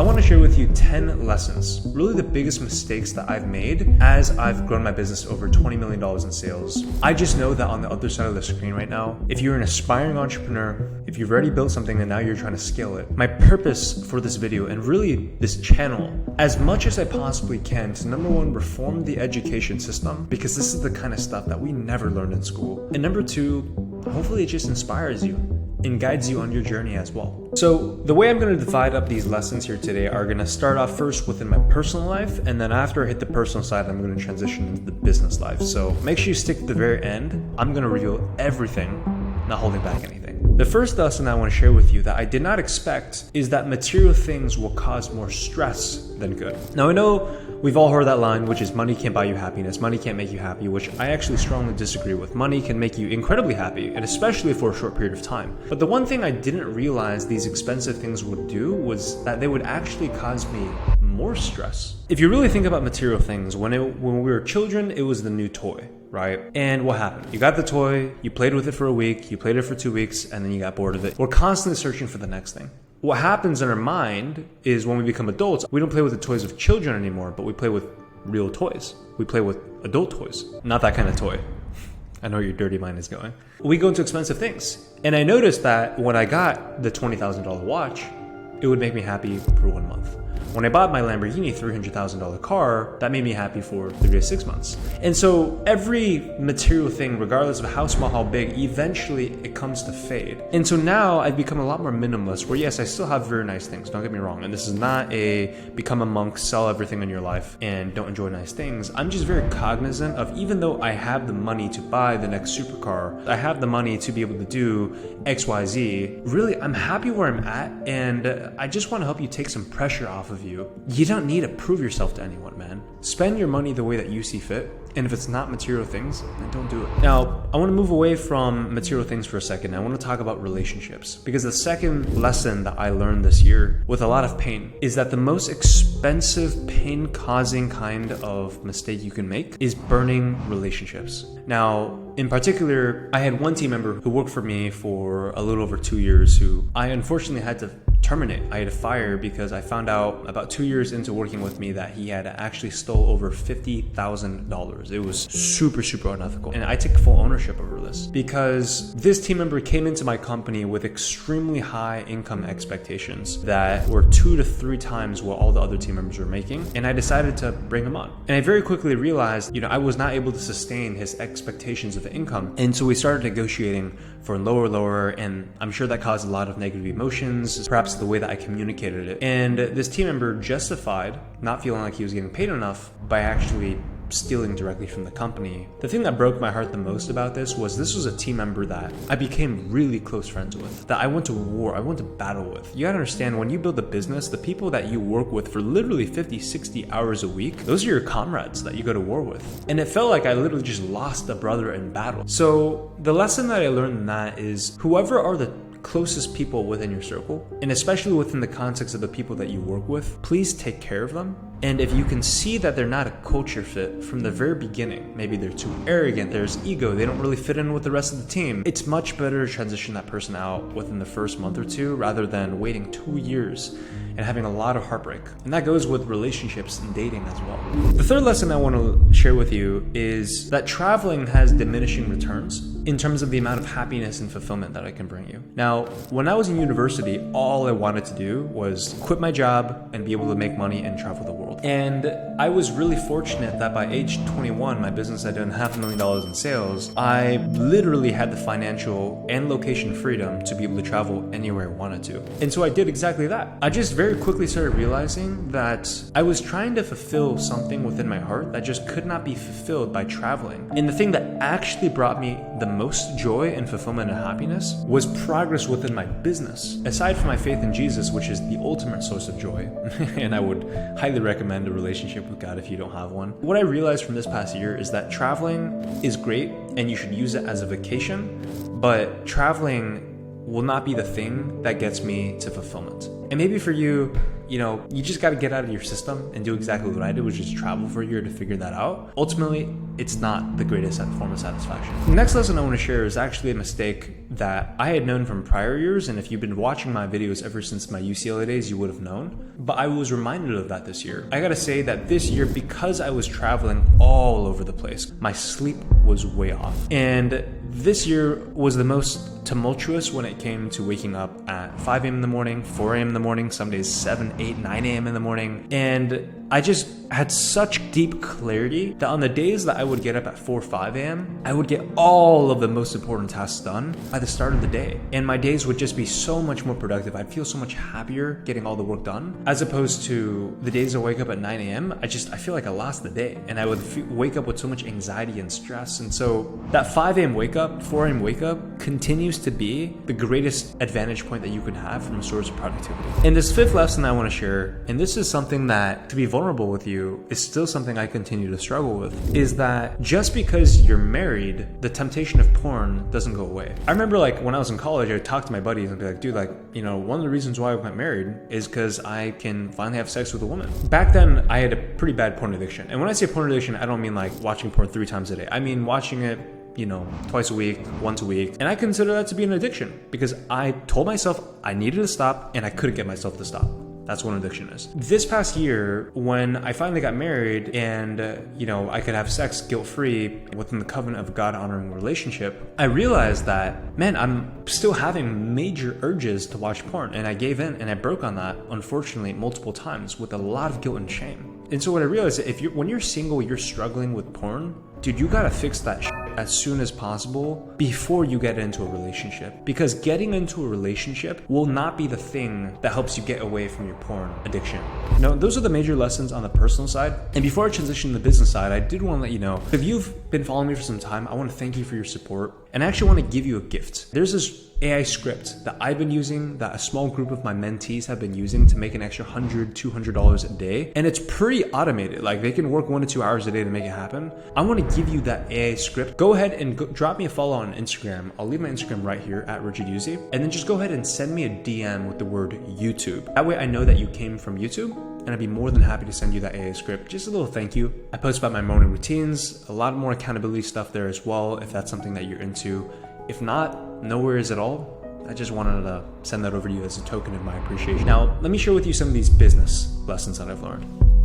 want to share with you 10 lessons, really the biggest mistakes that I've made as I've grown my business over $20 million in sales. I just know that on the other side of the screen right now, if you're an aspiring entrepreneur, if you've already built something and now you're trying to scale it, my purpose for this video and really this channel, as much as I possibly can, to number one, reform the education system, because this is the kind of stuff that we never learned in school. And number two, hopefully it just inspires you and guides you on your journey as well. So the way I'm going to divide up these lessons here today are going to start off first within my personal life, and then after I hit the personal side, I'm going to transition into the business life. So make sure you stick to the very end. I'm going to reveal everything, not holding back anything. The first lesson I want to share with you that I did not expect is that material things will cause more stress than good. Now I know we've all heard that line, which is money can't buy you happiness, money can't make you happy, which I actually strongly disagree with. Money can make you incredibly happy, and especially for a short period of time. But the one thing I didn't realize these expensive things would do was that they would actually cause me more stress. If you really think about material things, when we were children, it was the new toy, right? And what happened? You got the toy, you played with it for a week, you played it for 2 weeks, and then you got bored of it. We're constantly searching for the next thing. What happens in our mind is when we become adults, we don't play with the toys of children anymore, but we play with real toys. We play with adult toys, not that kind of toy. I know where your dirty mind is going. We go into expensive things. And I noticed that when I got the $20,000 watch, it would make me happy for 1 month. When I bought my Lamborghini $300,000 car, that made me happy for 3 to 6 months. And so every material thing, regardless of how small, how big, eventually it comes to fade. And so now I've become a lot more minimalist, where yes, I still have very nice things, don't get me wrong. And this is not a become a monk, sell everything in your life and don't enjoy nice things. I'm just very cognizant of, even though I have the money to buy the next supercar, I have the money to be able to do X, Y, Z, really I'm happy where I'm at, and I just want to help you take some pressure off of you. You don't need to prove yourself to anyone, man. Spend your money the way that you see fit. And if it's not material things, then don't do it. Now, I want to move away from material things for a second. I want to talk about relationships, because the second lesson that I learned this year with a lot of pain is that the most expensive, pain-causing kind of mistake you can make is burning relationships. Now, in particular, I had one team member who worked for me for a little over 2 years who I unfortunately had to terminate. I had to fire because I found out about 2 years into working with me that he had actually stole over $50,000. It was super, super unethical. And I take full ownership over this because this team member came into my company with extremely high income expectations that were 2 to 3 times what all the other team members were making. And I decided to bring him on. And I very quickly realized, I was not able to sustain his expectations of the income. And so we started negotiating for lower, and I'm sure that caused a lot of negative emotions, perhaps the way that I communicated it. And this team member justified not feeling like he was getting paid enough by actually stealing directly from the company. The thing that broke my heart the most about this was a team member that I became really close friends with, that I went to war, I went to battle with. You gotta understand, when you build a business, the people that you work with for literally 50, 60 hours a week, those are your comrades that you go to war with. And it felt like I literally just lost a brother in battle. So the lesson that I learned in that is, whoever are the closest people within your circle, and especially within the context of the people that you work with, please take care of them. And if you can see that they're not a culture fit from the very beginning, maybe they're too arrogant, there's ego, they don't really fit in with the rest of the team, it's much better to transition that person out within the first month or two rather than waiting 2 years and having a lot of heartbreak. And that goes with relationships and dating as well. The third lesson I want to share with you is that traveling has diminishing returns in terms of the amount of happiness and fulfillment that I can bring you. Now, when I was in university, all I wanted to do was quit my job and be able to make money and travel the world. And I was really fortunate that by age 21, my business had done $500,000 in sales. I literally had the financial and location freedom to be able to travel anywhere I wanted to. And so I did exactly that. I just very quickly started realizing that I was trying to fulfill something within my heart that just could not be fulfilled by traveling. And the thing that actually brought me the most joy and fulfillment and happiness was progress within my business. Aside from my faith in Jesus, which is the ultimate source of joy, and I would highly recommend a relationship with God if you don't have one. What I realized from this past year is that traveling is great and you should use it as a vacation, but traveling will not be the thing that gets me to fulfillment. And maybe for you, you just got to get out of your system and do exactly what I did, which is travel for a year to figure that out. Ultimately, it's not the greatest form of satisfaction. The next lesson I want to share is actually a mistake that I had known from prior years, and if you've been watching my videos ever since my UCLA days, you would have known. But I was reminded of that this year. I gotta say that this year, because I was traveling all over the place, my sleep was way off. And this year was the most tumultuous when it came to waking up at 5 a.m. in the morning, 4 a.m. in the morning, some days 7, 8, 9 a.m. in the morning. And I just had such deep clarity that on the days that I would get up at 4, 5 a.m., I would get all of the most important tasks done by the start of the day. And my days would just be so much more productive. I'd feel so much happier getting all the work done, as opposed to the days I wake up at 9 a.m., I feel like I lost the day. And I would wake up with so much anxiety and stress. And so that 5 a.m. wake up, 4 a.m. wake up continues to be the greatest advantage point that you can have from a source of productivity. And this fifth lesson I want to share, and this is something that, to be vulnerable with you, is still something I continue to struggle with, is that just because you're married, the temptation of porn doesn't go away. I remember when I was in college, I would talk to my buddies and be like, dude, one of the reasons why I got married is because I can finally have sex with a woman. Back then, I had a pretty bad porn addiction. And when I say porn addiction, I don't mean watching porn 3 times a day. I mean watching it twice a week, once a week. And I consider that to be an addiction because I told myself I needed to stop and I couldn't get myself to stop. That's what an addiction is. This past year, when I finally got married and, I could have sex guilt-free within the covenant of a God-honoring relationship, I realized that, man, I'm still having major urges to watch porn. And I gave in and I broke on that, unfortunately, multiple times with a lot of guilt and shame. And so what I realized is when you're single, you're struggling with porn, dude, you gotta fix that shit as soon as possible before you get into a relationship. Because getting into a relationship will not be the thing that helps you get away from your porn addiction. Those are the major lessons on the personal side. And before I transition to the business side, I did want to let you know, if you've been following me for some time, I want to thank you for your support. And I actually want to give you a gift. There's this AI script that I've been using, that a small group of my mentees have been using to make an extra $100, $200 a day. And it's pretty automated. They can work 1 to 2 hours a day to make it happen. I want to give you that AI script. Go ahead and drop me a follow on Instagram. I'll leave my Instagram right here at Richard Uzi. And then just go ahead and send me a DM with the word YouTube. That way I know that you came from YouTube. And I'd be more than happy to send you that AA script. Just a little thank you. I post about my morning routines, a lot more accountability stuff there as well, if that's something that you're into. If not, no worries at all. I just wanted to send that over to you as a token of my appreciation. Now, let me share with you some of these business lessons that I've learned.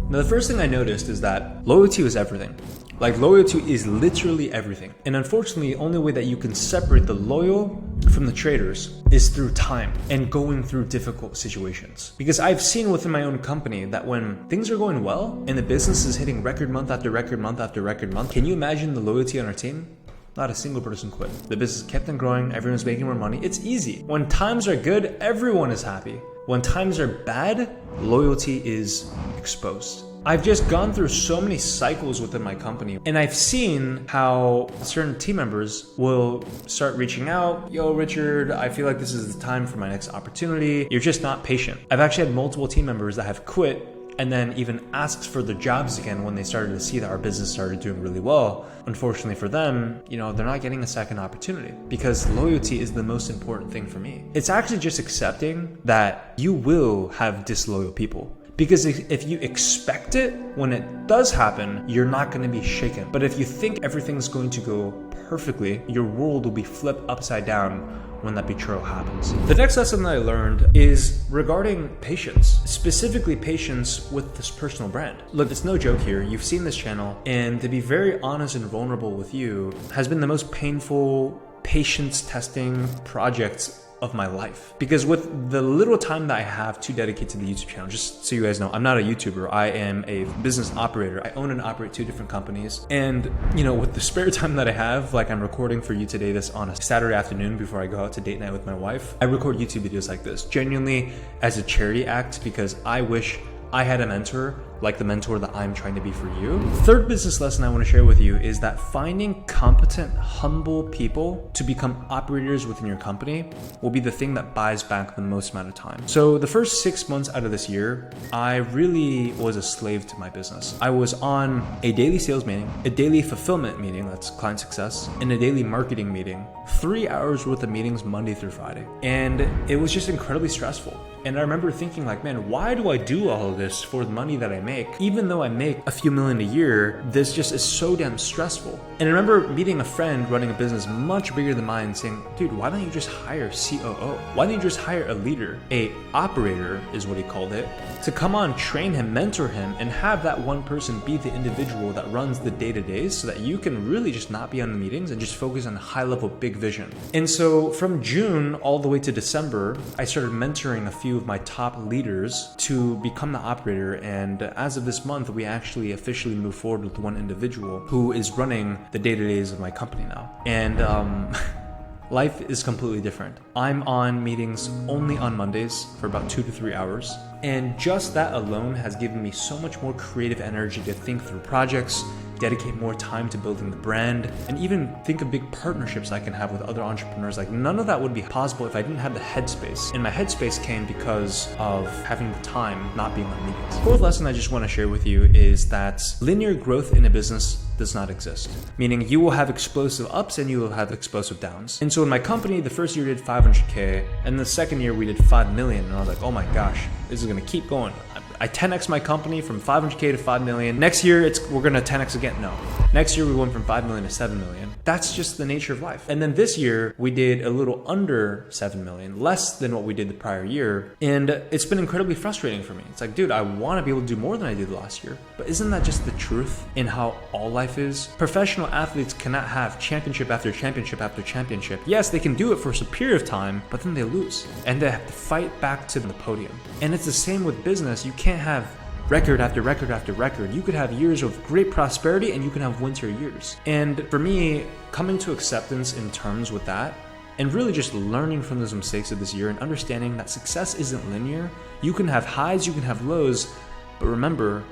Now, the first thing I noticed is that loyalty is everything. Loyalty is literally everything. And unfortunately, the only way that you can separate the loyal from the traitors is through time and going through difficult situations. Because I've seen within my own company that when things are going well and the business is hitting record month after record month after record month, can you imagine the loyalty on our team? Not a single person quit. The business kept on growing, everyone's making more money. It's easy. When times are good, everyone is happy. When times are bad, loyalty is exposed. I've just gone through so many cycles within my company, and I've seen how certain team members will start reaching out. Yo, Richard, I feel like this is the time for my next opportunity. You're just not patient. I've actually had multiple team members that have quit and then even asked for their jobs again when they started to see that our business started doing really well. Unfortunately for them, they're not getting a second opportunity because loyalty is the most important thing for me. It's actually just accepting that you will have disloyal people. Because if you expect it, when it does happen, you're not going to be shaken. But if you think everything's going to go perfectly, your world will be flipped upside down when that betrayal happens. The next lesson that I learned is regarding patience, specifically patience with this personal brand. Look, it's no joke here. You've seen this channel, and to be very honest and vulnerable with you has been the most painful patience testing project of my life. Because with the little time that I have to dedicate to the YouTube channel, just so you guys know, I'm not a YouTuber. I am a business operator. I own and operate 2 different companies. And, with the spare time that I have, I'm recording for you today this on a Saturday afternoon before I go out to date night with my wife, I record YouTube videos like this, genuinely as a charity act, because I wish I had a mentor like the mentor that I'm trying to be for you. Third business lesson I want to share with you is that finding competent, humble people to become operators within your company will be the thing that buys back the most amount of time. So the first 6 months out of this year, I really was a slave to my business. I was on a daily sales meeting, a daily fulfillment meeting, that's client success, and a daily marketing meeting, 3 hours worth of meetings Monday through Friday. And it was just incredibly stressful. And I remember thinking like, man, why do I do all of this for the money that I make? Even though I make a few million a year, this just is so damn stressful. And I remember meeting a friend running a business much bigger than mine saying, dude, why don't you just hire a COO? Why don't you just hire a leader, a operator is what he called it, to come on, train him, mentor him, and have that one person be the individual that runs the day-to-days so that you can really just not be on the meetings and just focus on high-level big vision. And so from June all the way to December, I started mentoring a few of my top leaders to become the operator, and as of this month we actually officially move forward with one individual who is running the day-to-days of my company now. And life is completely different. I'm on meetings only on Mondays for about 2 to 3 hours, and just that alone has given me so much more creative energy to think through projects, dedicate more time to building the brand, and even think of big partnerships I can have with other entrepreneurs. Like, none of that would be possible if I didn't have the headspace. And my headspace came because of having the time not being on meetings. Fourth lesson I just want to share with you is that linear growth in a business does not exist. Meaning you will have explosive ups and you will have explosive downs. And so in my company, the first year we did 500K, and the second year we did 5 million. And I was like, oh my gosh, this is gonna keep going. I 10x my company from 500K to 5 million. Next year, we're gonna 10x again. No. Next year, we went from 5 million to 7 million. That's just the nature of life. And then this year, we did a little under 7 million, less than what we did the prior year. And it's been incredibly frustrating for me. It's like, dude, I wanna be able to do more than I did last year. But isn't that just the truth in how all life is? Professional athletes cannot have championship after championship after championship. Yes, they can do it for a period of time, but then they lose. And they have to fight back to the podium. And it's the same with business. You can't have record after record after record. You could have years of great prosperity and you can have winter years. And for me, coming to acceptance in terms with that, and really just learning from those mistakes of this year and understanding that success isn't linear. You can have highs, you can have lows, but remember,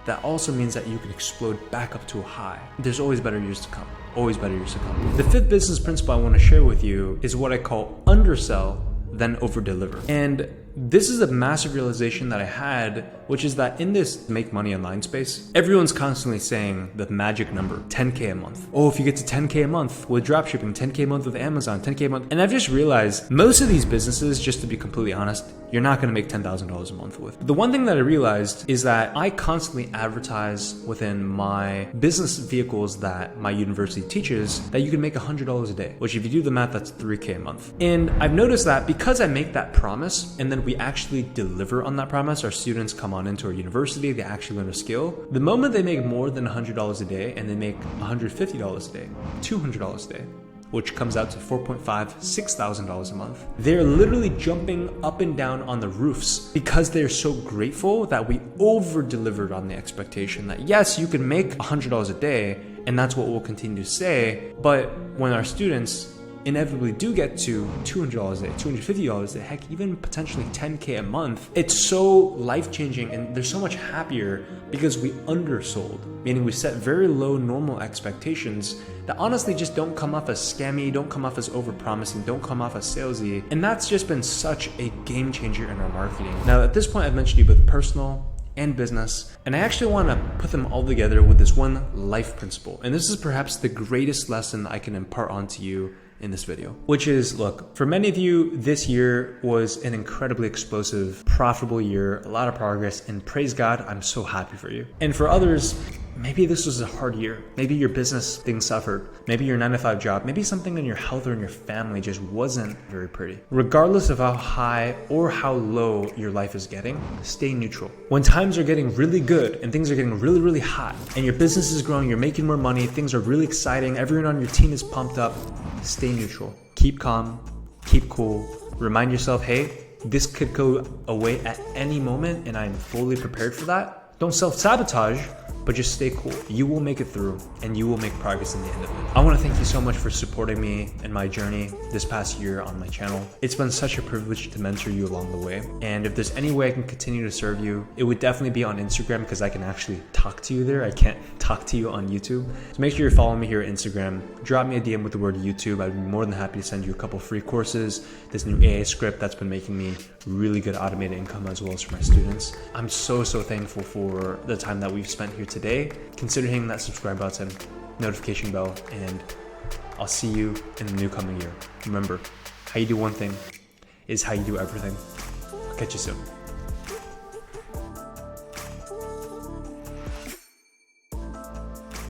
that also means that you can explode back up to a high. There's always better years to come. Always better years to come. The fifth business principle I want to share with you is what I call undersell, then over-deliver. And this is a massive realization that I had, which is that in this make money online space, everyone's constantly saying the magic number, 10K a month. Oh, if you get to 10K a month with dropshipping, 10K a month with Amazon, 10K a month. And I've just realized most of these businesses, just to be completely honest, you're not gonna make $10,000 a month with. The one thing that I realized is that I constantly advertise within my business vehicles that my university teaches that you can make $100 a day, which if you do the math, that's 3K a month. And I've noticed that because I make that promise and then we actually deliver on that promise, our students come on into our university, they actually learn a skill. The moment they make more than $100 a day and they make $150 a day, $200 a day, which comes out to $4,500, $6,000 a month. They're literally jumping up and down on the roofs because they're so grateful that we over-delivered on the expectation that yes, you can make $100 a day, and that's what we'll continue to say, but when our students inevitably do get to $200 a day, $250 a day, heck, even potentially 10K a month, it's so life-changing and they're so much happier because we undersold, meaning we set very low normal expectations that honestly just don't come off as scammy, don't come off as over-promising, don't come off as salesy. And that's just been such a game changer in our marketing. Now, at this point, I've mentioned you both personal and business, and I actually want to put them all together with this one life principle. And this is perhaps the greatest lesson I can impart onto you in this video, which is, look, for many of you, this year was an incredibly explosive, profitable year, a lot of progress, and praise God, I'm so happy for you. And for others, maybe this was a hard year. Maybe your business things suffered. Maybe your 9-to-5 job, maybe something in your health or in your family just wasn't very pretty. Regardless of how high or how low your life is getting, stay neutral. When times are getting really good and things are getting really, really hot and your business is growing, you're making more money, things are really exciting, everyone on your team is pumped up, stay neutral. Keep calm, keep cool. Remind yourself, hey, this could go away at any moment and I'm fully prepared for that. Don't self-sabotage, but just stay cool. You will make it through and you will make progress in the end of it. I want to thank you so much for supporting me and my journey this past year on my channel. It's been such a privilege to mentor you along the way. And if there's any way I can continue to serve you, it would definitely be on Instagram because I can actually talk to you there. I can't talk to you on YouTube. So make sure you're following me here at Instagram. Drop me a DM with the word YouTube. I'd be more than happy to send you a couple free courses, this new AI script that's been making me really good automated income as well as for my students. I'm so thankful for the time that we've spent here today. Consider hitting that subscribe button, notification bell, and I'll see you in the new coming year. Remember, how you do one thing is how you do everything. I'll catch you soon.